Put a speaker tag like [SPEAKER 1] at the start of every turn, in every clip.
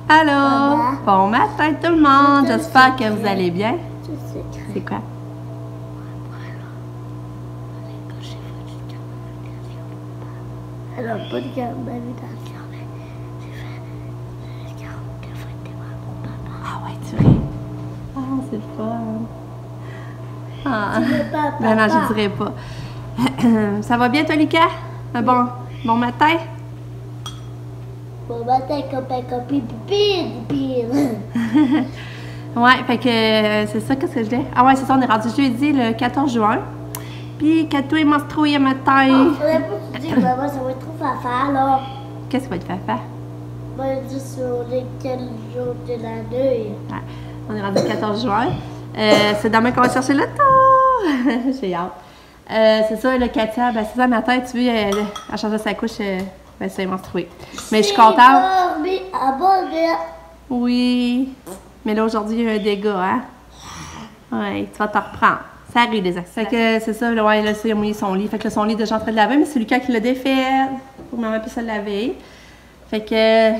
[SPEAKER 1] Allô! Bon matin tout le monde! J'espère que vous allez bien. C'est quoi?
[SPEAKER 2] Alors, pas de garde d'invitation, mais j'ai fait 42 fois de témoin pour papa.
[SPEAKER 1] Ah ouais, tu ris. Ah, c'est le fun. Ah.
[SPEAKER 2] Tu veux pas,
[SPEAKER 1] Ben non,
[SPEAKER 2] papa?
[SPEAKER 1] je dirais pas. Ça va bien, toi, Lucas? Un bon matin?
[SPEAKER 2] Bon matin, copain, copine, pire.
[SPEAKER 1] Ouais, fait que c'est ça, qu'est-ce que je dis? Ah ouais, c'est ça, on est rendu jeudi le 14 juin. Puis, Kato est menstrué matin.
[SPEAKER 2] Faudrait pas que tu dises que maman, ça va être trop fafa, là.
[SPEAKER 1] Qu'est-ce qui va être fafa?
[SPEAKER 2] Moi, je dis sur lesquels jours de l'année.
[SPEAKER 1] Ouais, on est rendu le 14 juin. C'est demain qu'on va chercher le temps. J'ai hâte. C'est ça, le Katia, ben c'est ça, matin, tu vois, elle a changé sa couche, ben c'est menstrué. Mais je suis contente.
[SPEAKER 2] Dormi à bon bien.
[SPEAKER 1] Oui. Mais là, aujourd'hui, il y a un dégât, hein? Ouais, tu vas te reprendre. Ça arrive des accidents. Fait que c'est ça, là, ouais, là, il a mouillé son lit. Fait que là, son lit est déjà en train de laver, mais c'est Lucas qui l'a défait pour que maman puisse le laver. Fait que,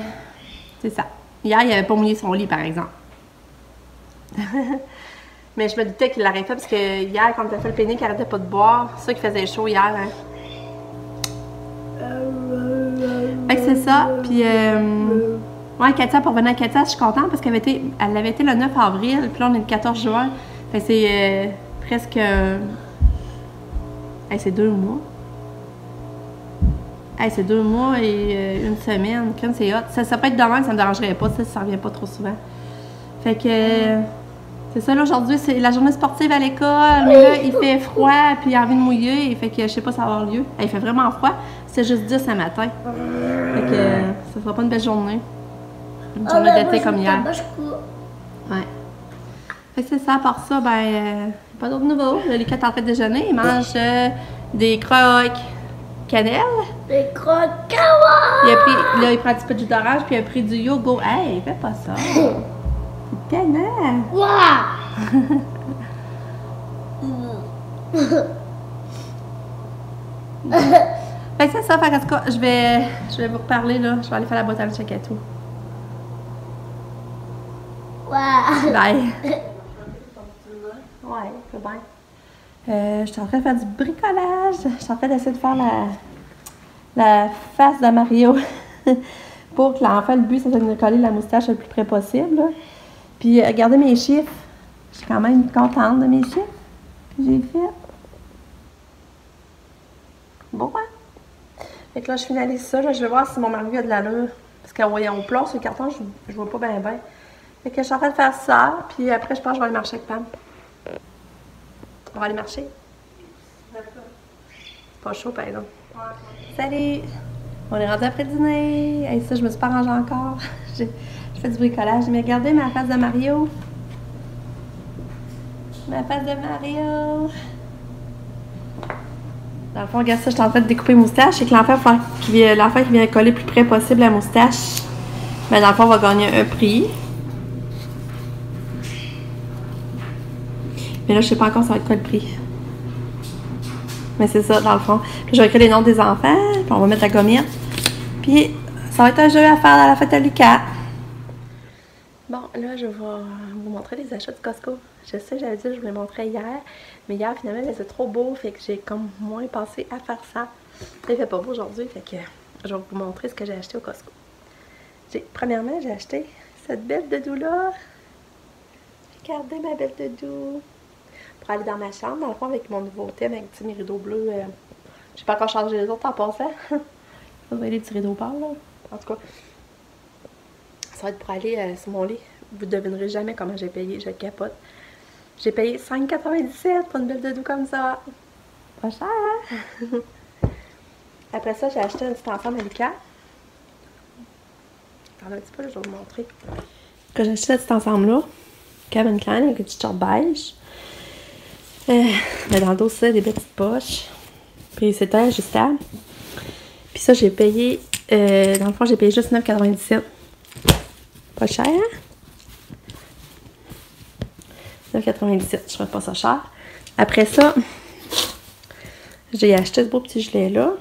[SPEAKER 1] c'est ça. Hier, il n'avait pas mouillé son lit, par exemple. Mais je me doutais qu'il l'aurait fait parce que hier, quand on a fait le pénic, il arrêtait pas de boire. C'est ça qui faisait chaud hier, hein? Fait que c'est ça. Puis, ouais, Katia, pour venir à Katia, je suis contente parce qu'elle avait été le 9 avril, puis là, on est le 14 juin. Fait que c'est presque. C'est 2 mois. C'est 2 mois et une semaine. Comme c'est hot. Ça peut être demain, ça me dérangerait pas, ça revient pas trop souvent. Fait que. C'est ça, là, aujourd'hui, c'est la journée sportive à l'école. Mais là, il fait froid, puis il a envie de mouiller. Fait que je sais pas si ça va avoir lieu. Il fait vraiment froid. C'est juste 10 ce matin. Fait que ça sera pas une belle journée. Une journée d'été comme hier. Ouais. Fait que c'est ça, à part ça, ben, pas d'autres nouveaux. Le Lucas est en fait de déjeuner. Il mange des croques cannelle.
[SPEAKER 2] Des croques kawa!
[SPEAKER 1] Il prend un petit peu de jus d'orange, puis il a pris du yogourt. Hey, fais pas ça. C'est tellement.
[SPEAKER 2] Waouh!
[SPEAKER 1] Fait que c'est ça, fait en tout cas, je vais vous reparler là. Je vais aller faire la boîte à lunch à Kato.
[SPEAKER 2] Waouh!
[SPEAKER 1] Bye! Ouais, c'est bien. Je suis en train de faire du bricolage. Je suis en train d'essayer de faire la face de Mario. Pour que l'enfant, le but, c'est de coller la moustache le plus près possible. Là. Puis, regardez mes chiffres. Je suis quand même contente de mes chiffres que j'ai fait. Bon, hein? Fait que là, je finalise ça. Là, je vais voir si mon Mario a de l'allure. Parce qu'en voyant au plat sur le carton, je vois pas bien. Fait que je suis en train de faire ça. Puis après, je pense que je vais aller marcher avec Pam. On va aller marcher. C'est pas chaud, par exemple. Salut! On est rendu après le dîner. Hey, ça, je me suis pas rangée encore. Je fais du bricolage. Mais regardez ma face de Mario. Ma face de Mario. Dans le fond, regarde ça, je suis en train de découper moustache. C'est que l'enfant qui vient coller le plus près possible la moustache. Mais dans le fond, on va gagner un prix. Mais là, je sais pas encore ça va être quoi le prix. Mais c'est ça, dans le fond. Puis je vais écrire les noms des enfants, puis on va mettre la gommette. Puis ça va être un jeu à faire à la fête à Lucas. Bon, là, je vais vous montrer les achats de Costco. Je sais, j'avais dit que je vous les montrais hier. Mais hier, finalement, c'était trop beau, fait que j'ai comme moins pensé à faire ça. Il fait pas beau aujourd'hui, fait que je vais vous montrer ce que j'ai acheté au Costco. Premièrement, j'ai acheté cette belle doudou-là. Regardez ma belle doudou. Pour aller dans ma chambre, dans le fond, avec mon nouveau thème, avec mes rideaux bleus. Je n'ai pas encore changé les autres en passant. Vous voyez les petits rideaux pâles, là. En tout cas, ça va être pour aller sur mon lit. Vous ne devinerez jamais comment j'ai payé, je capote. J'ai payé 5,97 pour une belle doudou comme ça. Pas cher, hein? Après ça, j'ai acheté un petit ensemble à Lucas. Attendez un petit peu, là, je vais vous montrer. Quand j'ai acheté cet ensemble-là, Calvin Klein avec une petite short beige. Mais dans le dos, c'est des petites poches. Puis c'était ajustable. Puis ça, j'ai payé, dans le fond, j'ai payé juste 9,97. Pas cher, hein? 9,97, je trouve pas ça cher. Après ça, j'ai acheté ce beau petit gilet-là.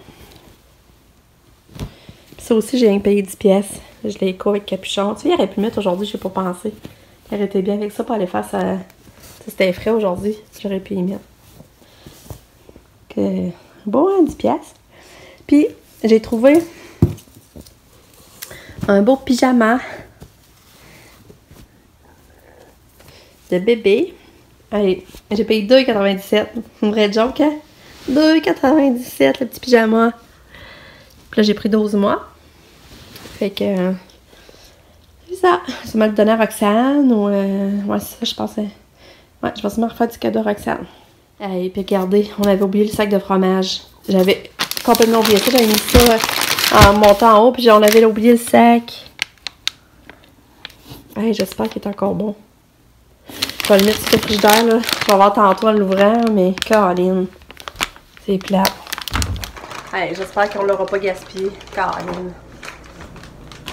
[SPEAKER 1] Puis ça aussi, j'ai payé 10 pièces. Je l'ai éco avec capuchon. Tu sais, il aurait pu le mettre aujourd'hui, j'ai pas pensé. Il aurait été bien avec ça pour aller faire ça. C'était frais aujourd'hui. J'aurais pu y mettre. Que... Bon, hein, 10$. Puis, j'ai trouvé un beau pyjama de bébé. Allez, j'ai payé 2,97$. Une vraie joke, hein? 2,97$ le petit pyjama. Puis là, j'ai pris 12 mois. Fait que... c'est ça. Je vais le donner à Roxane ou... ouais, c'est ça, je pensais. Ouais, je vais sûrement refaire du cadeau à Roxane. Et puis regardez, on avait oublié le sac de fromage. J'avais complètement oublié ça. J'avais mis ça en montant en haut, puis on avait oublié le sac. Hey, j'espère qu'il est encore bon. Je vais le mettre sur le frigidaire, là. Je vais voir tantôt en l'ouvrant, mais Caroline, c'est plat. Hey, j'espère qu'on l'aura pas gaspillé. Caroline.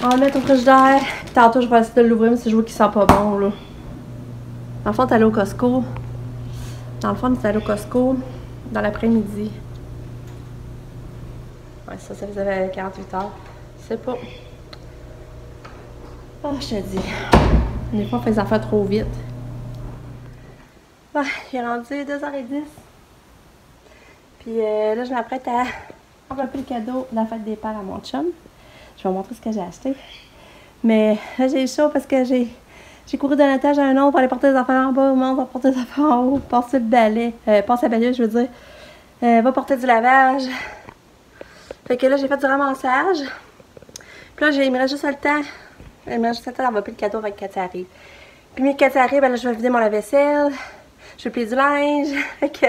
[SPEAKER 1] On va le mettre au frigidaire. Tantôt, je vais essayer de l'ouvrir, mais si je vois qu'il sent pas bon, là. Dans le fond, t'es allé au Costco. Dans le fond, t'es allé au Costco dans l'après-midi. Ouais, ça faisait 48 heures. Je sais pas. Oh, je te dis. Des fois, on fait les affaires trop vite. Ouais, il est rendu 2h10. Puis là, je m'apprête à envelopper le cadeau de la fête des pères à mon chum. Je vais vous montrer ce que j'ai acheté. Mais là, j'ai chaud parce que j'ai couru d'un étage à un autre pour aller porter des affaires en bas, au monde, pour porter des affaires en haut, passer le balai. Passer la balai, je veux dire. Va porter du lavage. Fait que là, j'ai fait du ramassage. Puis là, il me reste juste le temps. Il me reste juste le temps d'envelopper le cadeau avec Cathy arrive. Puis, mais Cathy arrive, ben là, je vais vider mon lave-vaisselle. Je vais plier du linge. Fait que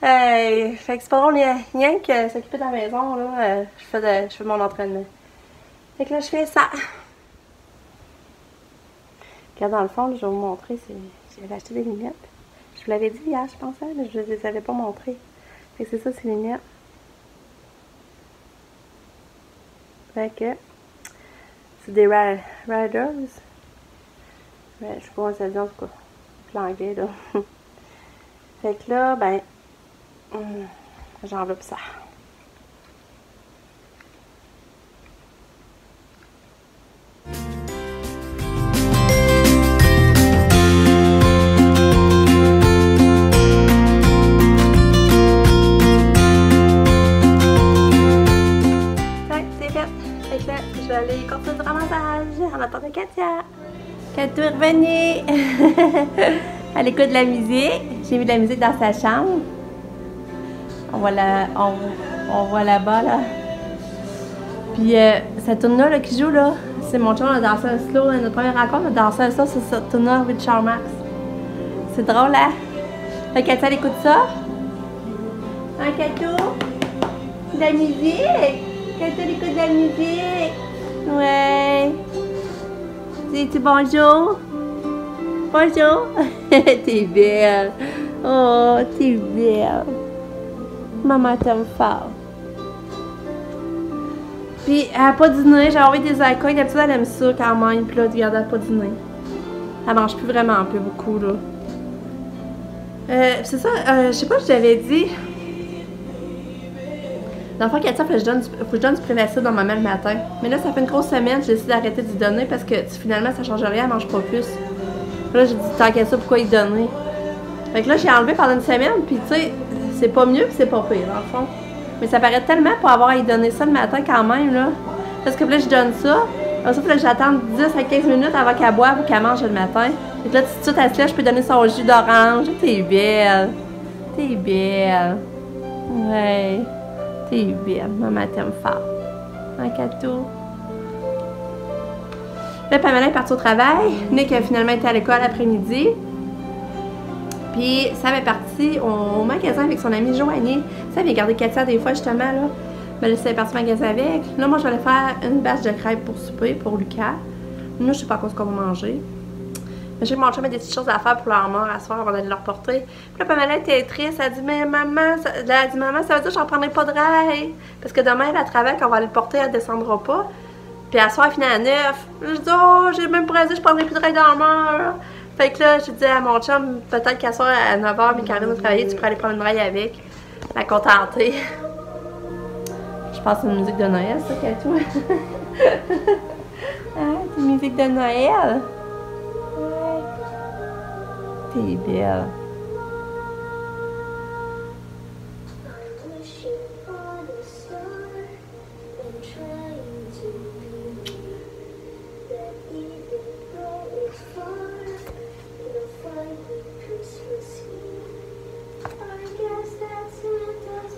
[SPEAKER 1] c'est pas drôle, rien que s'occuper de la maison, là. Je fais mon entraînement. Fait que là, je fais ça. Regarde, dans le fond, là, je vais vous montrer. J'avais acheté des lunettes. Je vous l'avais dit hier, je pensais, mais je ne les avais pas montrées. Fait que c'est ça, ces lunettes. Fait que c'est des Riders. Ouais, je sais pas comment ça dit en tout cas. L'anglais, là. Fait que là, ben, j'enveloppe ça. Je vais aller continuer le ramassage en attendant Katia. Katia est revenue. Elle écoute de la musique. J'ai mis de la musique dans sa chambre. On voit là-bas, là. Puis cette tune-là qui joue, là, c'est mon chum, on a dansé un slow. Notre première rencontre, on a dansé un slow, c'est cette tune-là, Richard Marx. C'est drôle, hein? Fait que Katia, elle écoute ça. Un cadeau. De la musique. Katia, elle écoute de la musique. Ouais. Dis-tu bonjour? Bonjour. T'es belle. Oh, t'es belle. Maman t'aime fort. Puis, elle n'a pas dîné. J'ai envoyé des accueils. D'habitude, elle aime ça quand même. Puis là, regarde, elle n'a pas dîné. Elle mange plus vraiment un peu beaucoup, là. C'est ça. Je sais pas si je t'avais dit. Dans le fond, Katia, faut que je donne du Prévacid dans ma main le matin. Mais là, ça fait une grosse semaine, j'ai décidé d'arrêter d'y donner parce que finalement, ça change rien, elle mange pas plus. Là, j'ai dit, tant qu'à ça, pourquoi y donner? Fait que là, j'ai enlevé pendant une semaine, puis tu sais, c'est pas mieux, puis c'est pas pire, dans le fond. Mais ça paraît tellement pour avoir à y donner ça le matin quand même, là. Parce que là, je donne ça. Après ça, il faut que j'attends 10 à 15 minutes avant qu'elle boive ou qu'elle mange le matin. Fait que là, tout de suite, elle se lève, je peux donner son jus d'orange. T'es belle. T'es belle. Ouais. T'es belle, maman t'aime fort. Un cadeau. Là, Pamela est partie au travail. Nick a finalement été à l'école l'après-midi. Puis, Sam est partie au magasin avec son amie Joanie. Ça vient garder Katia des fois, justement, là. Mais là, c'est parti au magasin avec. Là, moi, je vais aller faire une bâche de crêpes pour souper, pour Lucas. Nous, je sais pas encore ce qu'on va manger. Mais je sais que mon chum a des petites choses à faire pour leur mort à soir avant d'aller leur porter. Puis là, Pamela était triste. Elle a dit, mais maman, ça veut dire que j'en prendrai pas de rail. Parce que demain, elle travaille, quand on va aller le porter, elle descendra pas. Puis à soir, elle finit à 9. Je dis, oh, j'ai même pressé, je prendrai plus de rail dans la mort. Fait que là, je dis à mon chum, peut-être qu'à soir, à 9h, mais Karine va travailler, tu pourrais aller prendre une rail avec. La contenter. Je pense que c'est une musique de Noël, ça, Katou. musique de Noël?
[SPEAKER 2] Ouais.
[SPEAKER 1] T'es belle.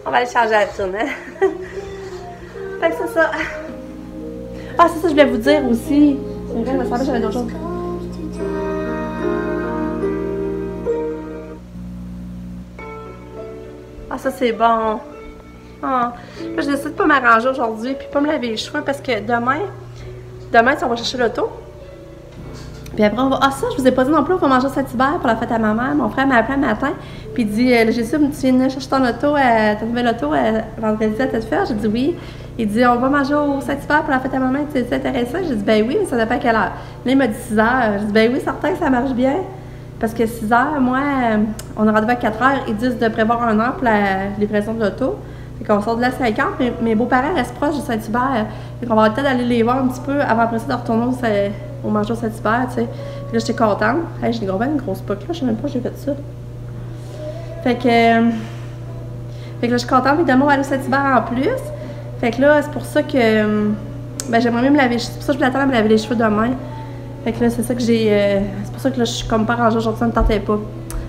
[SPEAKER 1] On va aller changer la tune, hein? Fait que c'est ça. Ah, c'est ça, je voulais vous dire aussi. C'est vrai, je me semblait que j'avais d'autres choses. Ah, ça, c'est bon. Ah. Là, je décide de pas m'arranger aujourd'hui puis pas me laver les cheveux parce que demain, on va chercher l'auto. Puis après, on va. Ah, ça, je vous ai pas dit non plus, on va manger au Saint-Hubert pour la fête à ma mère. Mon frère m'a appelé un matin, puis il dit j'ai su, tu viens chercher ton auto, ta nouvelle auto, vendredi à Tête-Fer. J'ai dit oui. Il dit on va manger au Saint-Hubert pour la fête à ma mère, tu es intéressé? J'ai dit ben oui, mais ça dépend à quelle heure. Là, il m'a dit 6 h. J'ai dit ben oui, certain que ça marche bien. Parce que 6 h, moi, on a rendez-vous à 4 h. Ils disent de prévoir 1 heure pour la livraison de l'auto. Fait qu'on sort de là à 5 h. Mes beaux-parents restent proches du Saint-Hubert. Fait qu'on va avoir le temps d'aller les voir un petit peu avant après ça de retourner au manger au Saint-Hubert, tu sais. Puis là, j'étais contente. Hey, j'ai une grosse poque là, je sais même pas que j'ai fait ça. Fait que là, je suis contente. Puis demain, on va aller au Saint-Hubert en plus. Fait que là, c'est pour ça que. Ben, j'aimerais même me laver. C'est pour ça que je voulais attendre à me laver les cheveux demain. Fait que là, c'est ça que j'ai. C'est pour ça que là, je suis comme pas rangée aujourd'hui, ça me tentait pas.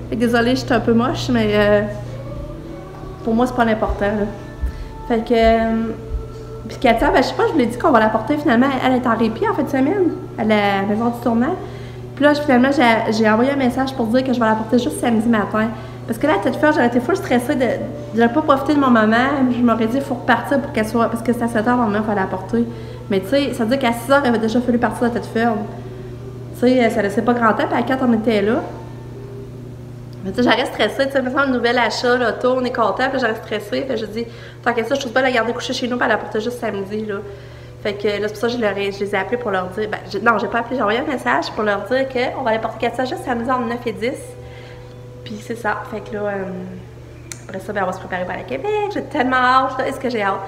[SPEAKER 1] Fait que désolée, j'étais un peu moche, mais. Pour moi, c'est pas l'important, là. Fait que. Puis Katia, ben, je sais pas, je vous l'ai dit qu'on va la porter finalement. Elle est en répit en fin de semaine, à la maison du tournant. Puis là, finalement, j'ai envoyé un message pour dire que je vais la porter juste samedi matin. Parce que là, à Tête-Fer, j'aurais été full stressée de ne pas profiter de mon moment. Je m'aurais dit, il faut repartir pour qu'elle soit. Parce que c'est à 7 h, normalement, il fallait la porter. Mais tu sais, ça veut dire qu'à 6 h, il avait déjà fallu partir de Tête-Fer. Tu sais, ça laissait pas grand temps, puis à 4, on était là. Mais tu sais, j'aurais stressée, tu sais, maintenant, un nouvel achat, l'auto, on est content, puis j'aurais stressée. Fait que je dis, tant qu'à ça, je trouve pas la garder couchée chez nous, puis elle la porter juste samedi, là. Fait que là, c'est pour ça que je les ai appelés pour leur dire. Ben, non, j'ai pas appelé, j'ai envoyé un message pour leur dire qu'on va aller porter Katia juste samedi entre 9 et 10. Puis c'est ça. Fait que là, après ça, ben, on va se préparer pour aller à Québec. J'ai tellement hâte. Est-ce que j'ai hâte?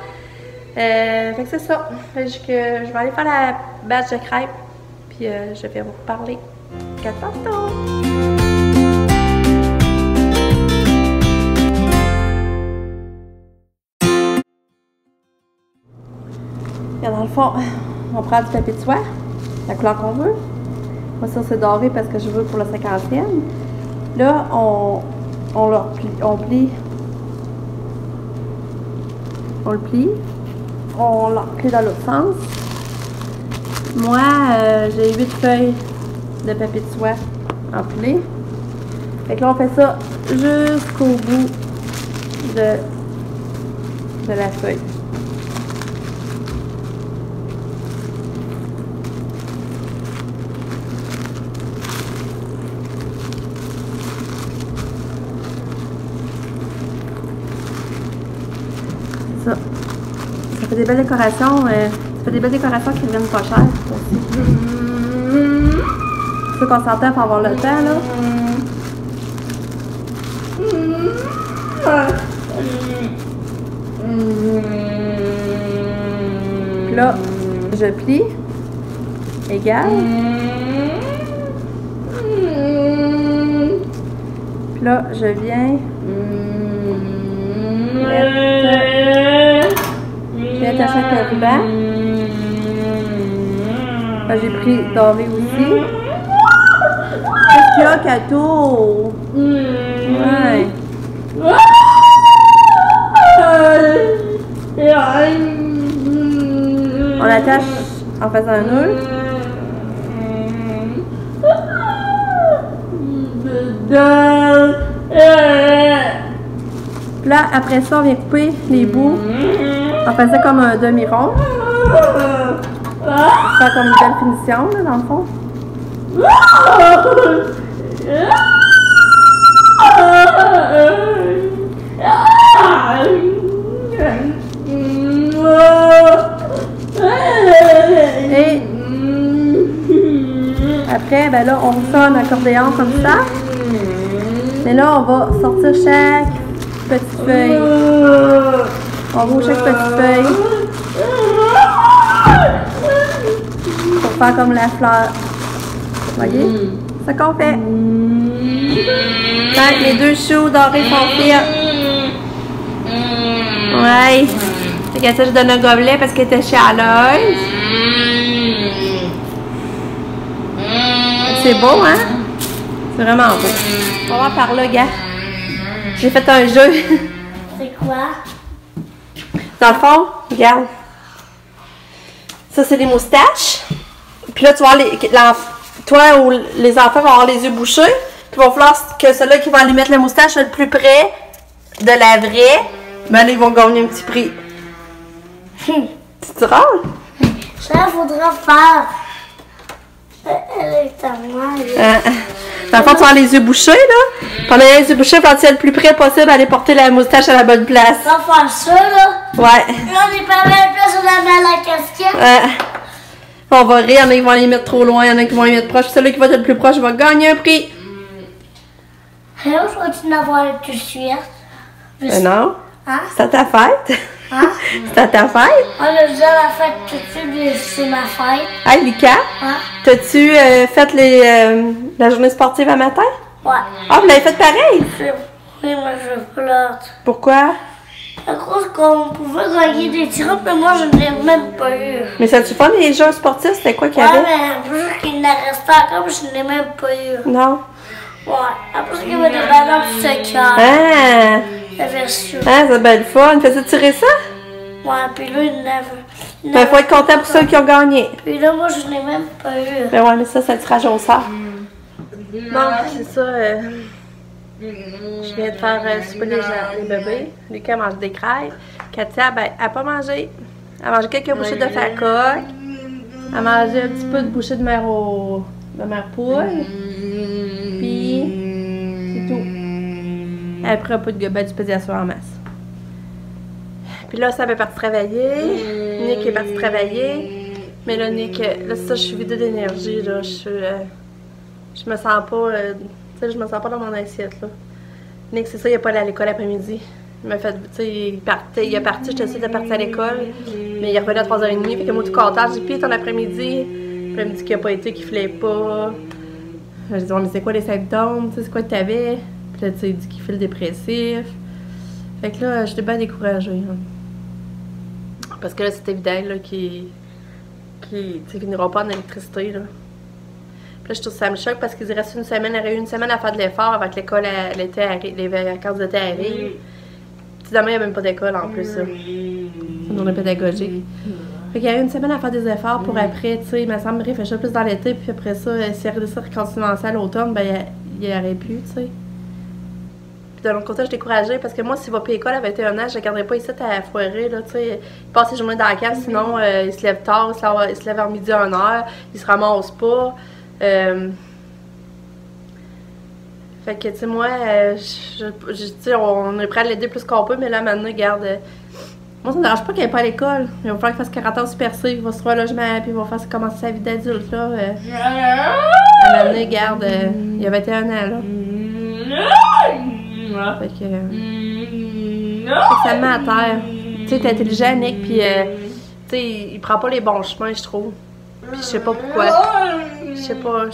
[SPEAKER 1] Fait que c'est ça. Fait que je vais aller faire la batch de crêpes. Puis je vais vous parler. À tantôt! Dans le fond, on prend du papier de soie, la couleur qu'on veut. Moi, ça, c'est doré parce que je veux pour le 50e. Là, on le plie, on le replie dans l'autre sens. Moi, j'ai 8 feuilles de papier de soie empilées. Fait que là, on fait ça jusqu'au bout de la feuille. Ça fait des belles décorations, qui reviennent pas cher aussi. C'est ça qu'on s'entend pour avoir le temps, là. Puis là, je plie. Égal. Puis là, je viens j'ai attaché avec un ruban. J'ai pris doré aussi. Qu'est-ce qu'il y a, Kato? Ouais. On attache en faisant un nœud. Là, après ça, on vient couper les bouts. On fait ça comme un demi-rond. Ça comme une belle finition, là, dans le fond. Et après, ben là, on fait ça en accordéon comme ça. Et là, on va sortir chaque petite feuille. On roule chaque petite feuille. Pour faire comme la fleur. Voyez? C'est ça qu'on fait. Ouais, les deux choux dorés sont faits. Ouais. Fait que ça, je donne un gobelet parce qu'elle était chaleureuse. C'est beau, hein? C'est vraiment beau. On va voir par là, gars. J'ai fait un jeu.
[SPEAKER 2] C'est quoi?
[SPEAKER 1] Dans le fond, regarde. Ça, c'est des moustaches. Puis là, tu vois, toi ou les enfants vont avoir les yeux bouchés. Puis il va falloir que ceux-là qui vont aller mettre la moustache le plus près de la vraie, ben là, ils vont gagner un petit prix. C'est drôle?
[SPEAKER 2] Ça, faudra faire. Elle est à moi.
[SPEAKER 1] Dans le fond, tu vas avoir les yeux bouchés, là. Pendant les yeux bouchés, quand tu es le plus près possible, aller porter la moustache à la bonne place.
[SPEAKER 2] On va faire ça, là.
[SPEAKER 1] Ouais.
[SPEAKER 2] Là, on est pas mal place, on a mal à la casquette.
[SPEAKER 1] On va rire, il y en a qui vont les mettre trop loin, il y en a qui vont les mettre proche. Celui qui va être le plus proche va gagner un prix.
[SPEAKER 2] Et là, je continue à voir le plus suite.
[SPEAKER 1] Non.
[SPEAKER 2] Hein?
[SPEAKER 1] C'est à ta fête.
[SPEAKER 2] Hein?
[SPEAKER 1] C'est à ta fête.
[SPEAKER 2] On a déjà la fête tout de suite, c'est ma fête.
[SPEAKER 1] Hey, Lika,
[SPEAKER 2] Hein?
[SPEAKER 1] t'as-tu fait la journée sportive à matin?
[SPEAKER 2] Ouais.
[SPEAKER 1] Ah, vous l'avez fait pareil?
[SPEAKER 2] Oui, mais je pleure.
[SPEAKER 1] Pourquoi?
[SPEAKER 2] À cause qu'on pouvait gagner des tirs, mais moi, je ne l'ai même pas eu.
[SPEAKER 1] Mais ça, tu fun les jeux sportifs? C'était quoi qu'il y
[SPEAKER 2] Ouais,
[SPEAKER 1] avait?
[SPEAKER 2] mais en plus qu'il en restait encore, mais je ne l'ai même pas eu.
[SPEAKER 1] Non.
[SPEAKER 2] Ouais. En plus qu'il y avait des ballons de soccer.
[SPEAKER 1] Ah!
[SPEAKER 2] J'avais su.
[SPEAKER 1] Ah, c'est bien le fun. Fais-tu tirer ça?
[SPEAKER 2] Ouais, puis là, il n'avait.
[SPEAKER 1] Ben, faut être content pour ceux qui ont gagné.
[SPEAKER 2] Puis là, moi, je ne l'ai même pas eu.
[SPEAKER 1] Ben ouais, mais ça, c'est un tirage au sort. Bon, c'est ça. Je viens de faire souper les bébés. Lucas mange des crêpes. Katia, ben, elle n'a pas mangé. Elle a mangé quelques bouchées de facoque. Elle a mangé un petit peu de bouchée de mère poule. Puis, c'est tout. Elle a pris un peu de du pédiasure en masse. Puis là, ça est parti travailler. Nick est parti travailler. Mais là, Nick, là, c'est ça, je suis vidée d'énergie, là. Je me sens pas, tu sais, je me sens pas dans mon assiette, là. Nick, c'est ça, il est pas allé à l'école l'après-midi. Il m'a fait, tu sais, il est parti, j'étais sûre de partir à l'école. Mais il est revenu à 3h30, fait que moi, tout content. J'ai dit, puis ton après-midi. Puis il me dit qu'il a pas été, qu'il filait pas. J'ai dit, mais c'est quoi les symptômes, tu sais, c'est quoi que t'avais? Puis là, tu sais, il dit qu'il file dépressif. Fait que là, j'étais bien découragée, hein. Parce que là, c'est évident, là, qu'il n'aura pas en électricité, là. Puis là, je trouve ça me choque parce qu'il reste une semaine, il aurait eu une semaine à faire de l'effort avant que l'école, les vacances d'été arrivent. Puis demain, il n'y a même pas d'école en plus, ça. C'est une journée pédagogique. Fait qu'il y a eu une semaine à faire des efforts pour après, tu sais, il me semble réfléchir plus dans l'été, puis après ça, s'il y a continué à l'automne, ben, il aurait pu, tu sais. Puis de l'autre côté, je suis découragée parce que moi, s'il va plus à l'école à 21 ans, je ne le garderai pas ici à foirer, là, tu sais. Il passe ses journées dans la cave, sinon, il se lève tard, il se lève vers midi à 1h, il se ramasse pas. Fait que, tu sais, moi, tu sais, on est prêt à l'aider plus qu'on peut, mais là, maintenant, regarde, moi, ça me dérange pas qu'elle n'aille pas à l'école. Il va falloir qu'il fasse 40 ans super safe, il va se trouver un logement, puis il va faire commencer sa vie d'adulte, là. À maintenant, regarde, il y a 21 ans, là. Fait que ça me met à terre. Tu sais, t'es intelligent, Nick, puis, tu sais, il prend pas les bons chemins, je trouve. Puis je sais pas pourquoi. Je sais pas.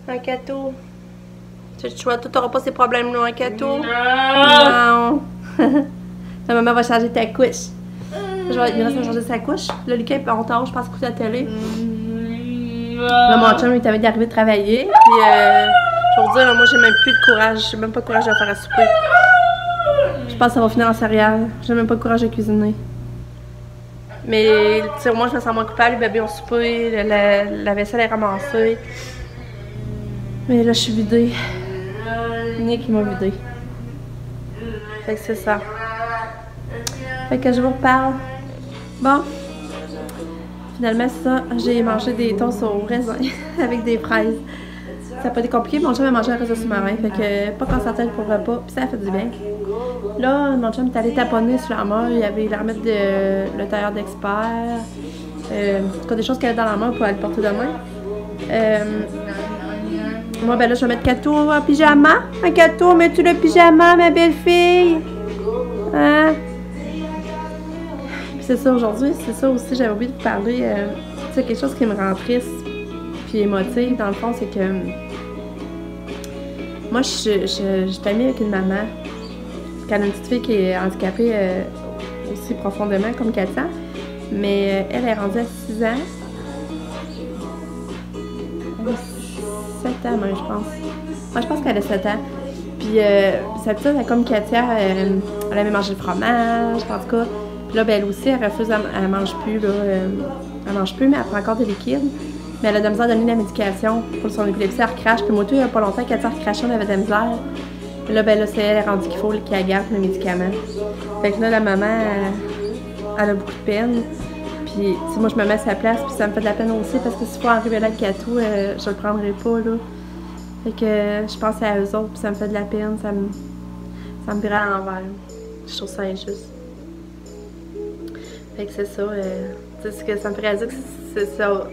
[SPEAKER 1] Un cadeau. Tu vois, tu n'auras pas ces problèmes-là, un cadeau. Non. La maman va changer ta couche. Il reste à changer sa couche. Là, Lucas, on t'en je pense, écouter la télé. Là, mon chum, il t'avait d'arriver de travailler. Puis, je vais vous dire, moi, j'ai même plus de courage. J'ai même pas de courage de faire à souper. Je pense que ça va finir en céréales. J'ai même pas de courage de cuisiner. Mais, tu sais, moi, je me sens moins coupable. Les bébés ont soupé, la vaisselle est ramassée. Mais là, je suis vidée. Nick, il m'a vidée. Fait que c'est ça. Fait que je vous reparle. Bon. Finalement, c'est ça. J'ai mangé des toasts au raisin avec des fraises. Ça n'a pas été compliqué. Mon chum a mangé un raisin sous-marin. Fait que pas concentré pour le repas. Puis ça a fait du bien. Là, mon chum est allé taponner sur la main. Il avait la remettre le tailleur d'expert. En tout cas, des choses qu'elle a dans la main pour aller le porter demain. Moi, ben là, je vais mettre Kato en pyjama. Un Kato, mets-tu le pyjama, ma belle fille? Hein? Puis C'est ça, aujourd'hui, c'est ça aussi, j'avais oublié de vous parler. C'est quelque chose qui me rend triste puis émotive, dans le fond, c'est que moi, je suis amie avec une maman qui a une petite fille qui est handicapée aussi profondément, comme Katia, mais elle est rendue à 6 ans. Elle a 7 ans, même, je pense. Moi, je pense qu'elle a 7 ans. Puis, sa petite, comme Katia, elle aimait manger le fromage, en tout cas. Puis là, ben, elle aussi, elle refuse, elle mange plus, là. Elle mange plus, mais elle prend encore des liquides. Mais elle a de la misère à donner la médication pour son épilepsie, elle recrache. Puis moi, tout, il n'y a pas longtemps, Katia recrachait, elle avait de la misère. Puis là, ben là, c'est elle rendue qu'il faut qu'elle garde le médicament. Fait que là, la maman, elle a beaucoup de peine. Puis, si moi, je me mets à sa place, puis ça me fait de la peine aussi, parce que s'il faut arriver là avec Katou, je le prendrai pas, là. Fait que je pense à eux autres, puis ça me fait de la peine, ça me vire à l'envers. Je trouve ça injuste. Fait que c'est ça, tu sais, ce que ça me ferait à dire que c'est ça.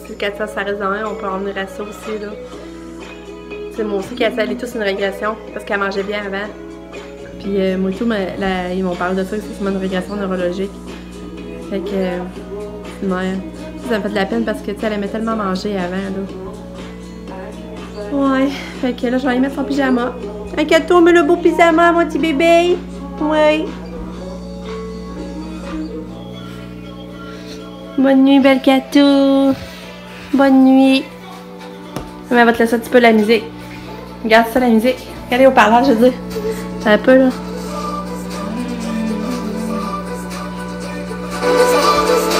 [SPEAKER 1] Si Katia, ça reste dans un, on peut en venir à ça aussi, là. Tu sais, moi aussi, Katia, elle est tous une régression, parce qu'elle mangeait bien avant. Puis moi tout, ils m'ont parlé de ça, que c'est une régression neurologique. Fait que, ouais, ça me fait de la peine parce que, tu sais, elle aimait tellement manger avant, là. Ouais, fait que là, je vais aller mettre son pyjama. Inquiète-toi, mets le beau pyjama, mon petit bébé. Ouais. Bonne nuit, belle Katou. Bonne nuit. Mais elle va te laisser un petit peu la musique. Regarde ça, la musique. Regardez au parleur, je veux dire. Un peu, là.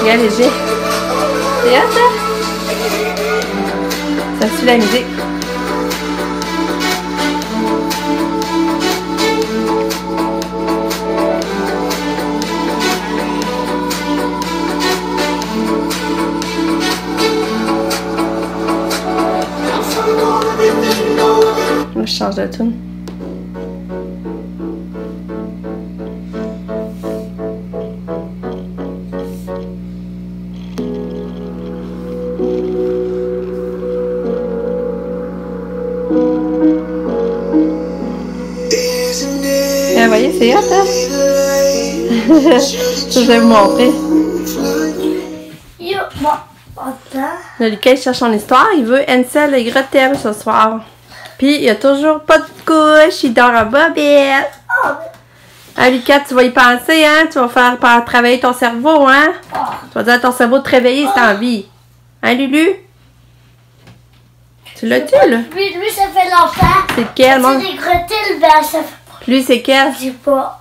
[SPEAKER 1] Regarde les jets. Regarde ça. Ça suit la musique. Moi, je change de tune. Vous voyez, c'est hot, hein? Je vais vous montrer. Le Lucas, il cherche son histoire. Il veut Hansel et Gretel ce soir. Puis, il n'y a toujours pas de couche. Il dort en bobette. Ah, Lucas, tu vas y penser, hein? Tu vas faire travailler ton cerveau, hein? Tu vas dire à ton cerveau de te réveiller si t'as envie. Hein, Lulu? Tu l'as-tu, là?
[SPEAKER 2] Lui, ça fait longtemps.
[SPEAKER 1] C'est quel, mon?
[SPEAKER 2] C'est des Gretel, ben ça fait...
[SPEAKER 1] Lui, c'est quel?
[SPEAKER 2] Je sais pas.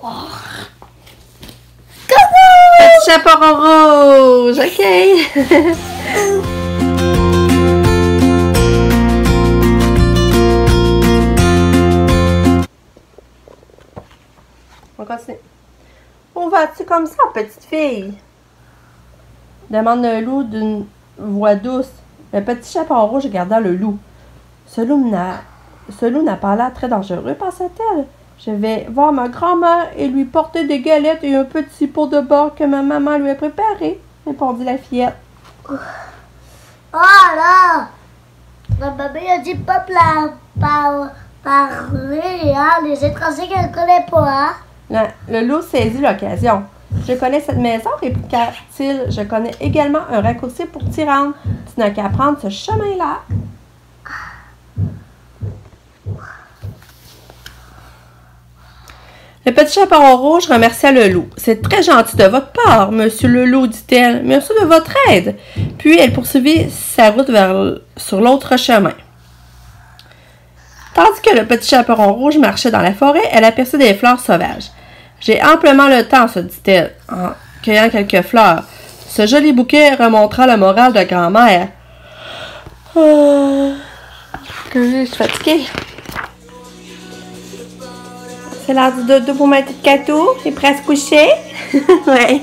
[SPEAKER 2] Oh.
[SPEAKER 1] Petit chaperon rouge, ok. On continue. Où vas-tu comme ça, petite fille? Demande le loup d'une voix douce. Le petit chaperon rouge regarda le loup. Ce loup n'a pas l'air très dangereux, pensa-t-elle. Je vais voir ma grand-mère et lui porter des galettes et un petit pot de beurre que ma maman lui a préparé, répondit la fillette.
[SPEAKER 2] Oh là! Ma maman a dit pas parler, hein? Les étrangers qu'elle ne connaît pas, hein?
[SPEAKER 1] Le loup saisit l'occasion. Je connais cette maison, répliqua-t-il. Je connais également un raccourci pour t'y rendre. Tu n'as qu'à prendre ce chemin-là. Le petit chaperon rouge remercia le loup. « C'est très gentil de votre part, monsieur le loup, dit-elle. Merci de votre aide. » Puis elle poursuivit sa route sur l'autre chemin. Tandis que le petit chaperon rouge marchait dans la forêt, elle aperçut des fleurs sauvages. « J'ai amplement le temps, se dit-elle, en cueillant quelques fleurs. Ce joli bouquet remontera le moral de grand-mère. Je suis fatiguée. C'est l'heure du dodo pour ma petite Katou. Elle est prête à se coucher. Ouais.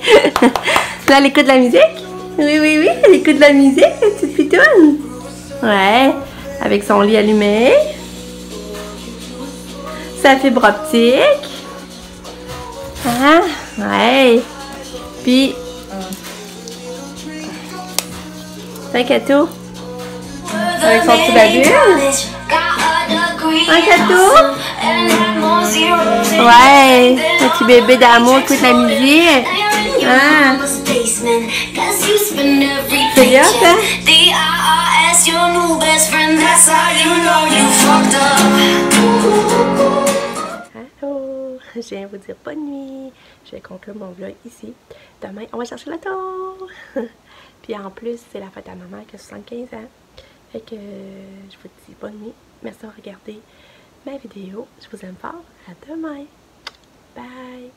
[SPEAKER 1] Là, elle écoute de la musique. Oui, oui, oui. Elle écoute de la musique, la petite pitoune. Ouais. Avec son lit allumé. Sa fibre optique. Ah, ouais. Puis. Tiens, Katou. Avec son petit babule. Un cadeau. Ouais, un petit bébé d'amour écoute la musique. Ah. C'est bien ça? Allô, je viens vous dire bonne nuit. Je vais conclure mon vlog ici. Demain, on va chercher le tour. Puis en plus, c'est la fête à maman qui a 75 ans. Fait que je vous dis bonne nuit. Merci d'avoir regardé ma vidéo. Je vous aime fort. À demain. Bye.